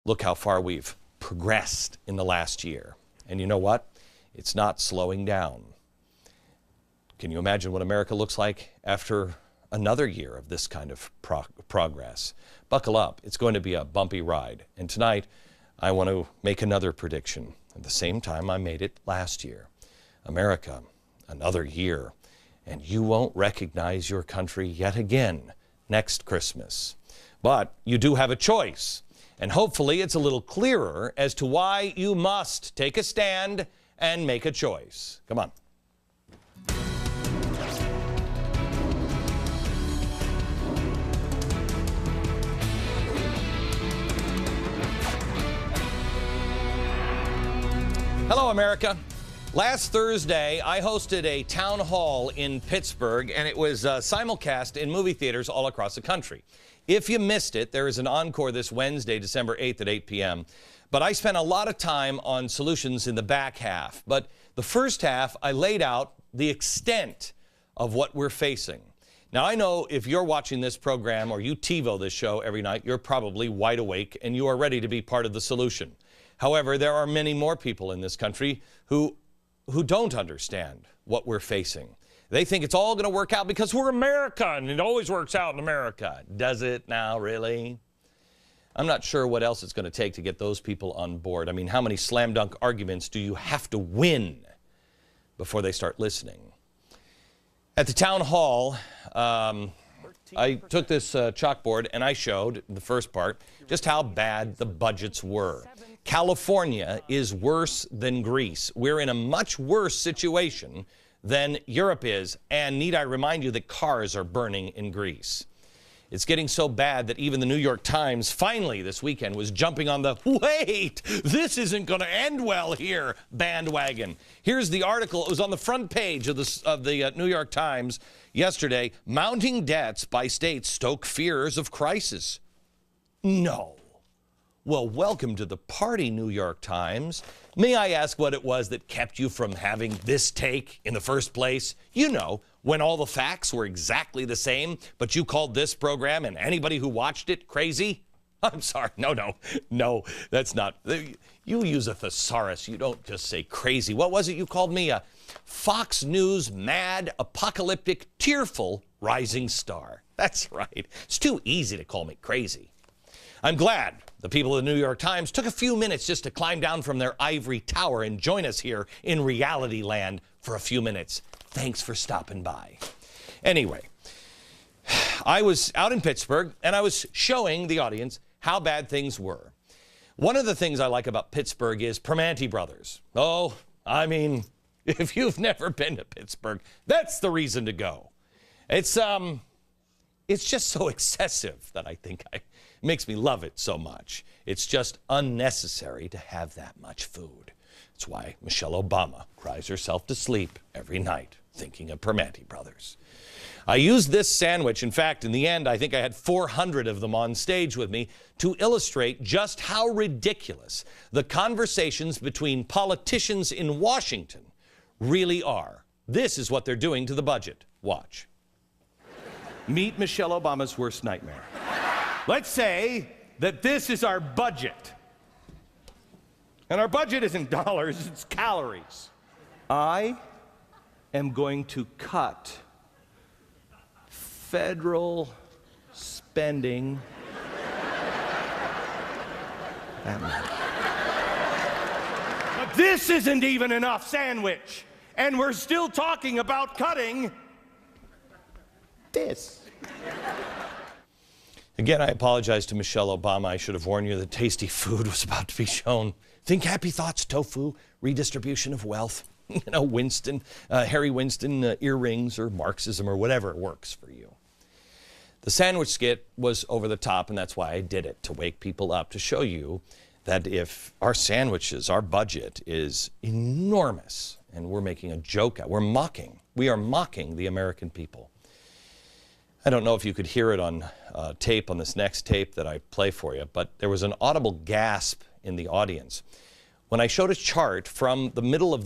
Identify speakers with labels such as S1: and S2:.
S1: Look how far we've progressed in the last year. And you know what? It's not slowing down. Can you imagine what America looks like after another year of this kind of progress? Buckle up. It's going to be a bumpy ride. And tonight, I want to make another prediction. At the same time I made it last year. America, another year. And you won't recognize your country yet again next Christmas. But you do have a choice. And hopefully it's a little clearer as to why you must take a stand and make a choice. Come on. Hello, America. Last Thursday, I hosted a town hall in Pittsburgh, and it was simulcast in movie theaters all across the country. If you missed it, there is an encore this Wednesday, December 8th at 8 p.m. But I spent a lot of time on solutions in the back half. But the first half, I laid out the extent of what we're facing. Now, I know if you're watching this program or you TiVo this show every night, you're probably wide awake and you are ready to be part of the solution. However, there are many more people in this country who don't understand what we're facing. They think it's all going to work out because we're America and it always works out in America. Does it now, really? I'm not sure what else it's going to take to get those people on board. I mean, how many slam dunk arguments do you have to win before they start listening? At the town hall, I took this chalkboard and I showed, in the first part, just how bad the budgets were. California is worse than Greece. We're in a much worse situation than Europe is. And need I remind you that cars are burning in Greece. It's getting so bad that even the New York Times finally this weekend was jumping on the wait, this isn't going to end well here bandwagon. Here's the article. It was on the front page of the New York Times yesterday. Mounting debts by states stoke fears of crisis. No. Well, welcome to the party, New York Times. May I ask what it was that kept you from having this take in the first place? You know, when all the facts were exactly the same, but you called this program and anybody who watched it crazy? I'm sorry, no, that's not. You use a thesaurus, you don't just say crazy. What was it you called me? A Fox News mad, apocalyptic, tearful rising star. That's right. It's too easy to call me crazy. I'm glad the people of the New York Times took a few minutes just to climb down from their ivory tower and join us here in reality land for a few minutes. Thanks for stopping by. Anyway, I was out in Pittsburgh and I was showing the audience how bad things were. One of the things I like about Pittsburgh is Primanti Brothers. Oh, I mean, if you've never been to Pittsburgh, that's the reason to go. It's just so excessive that I think it makes me love it so much. It's just unnecessary to have that much food. It's why Michelle Obama cries herself to sleep every night thinking of Primanti Brothers. I used this sandwich. In fact, in the end, I think I had 400 of them on stage with me to illustrate just how ridiculous the conversations between politicians in Washington really are. This is what they're doing to the budget. Watch. Meet Michelle Obama's worst nightmare. Let's say that this is our budget. And our budget isn't dollars, it's calories. I am going to cut federal spending that much. But this isn't even enough sandwich. And we're still talking about cutting this. Again, I apologize to Michelle Obama. I should have warned you that tasty food was about to be shown. Think happy thoughts, tofu, redistribution of wealth. You know, Winston, Harry Winston, earrings, or Marxism, or whatever works for you. The sandwich skit was over the top, and that's why I did it, to wake people up, to show you that if our sandwiches, our budget is enormous, and we're making a joke out, we are mocking the American people. I don't know if you could hear it on tape, on this next tape that I play for you, but there was an audible gasp in the audience when I showed a chart from the middle of the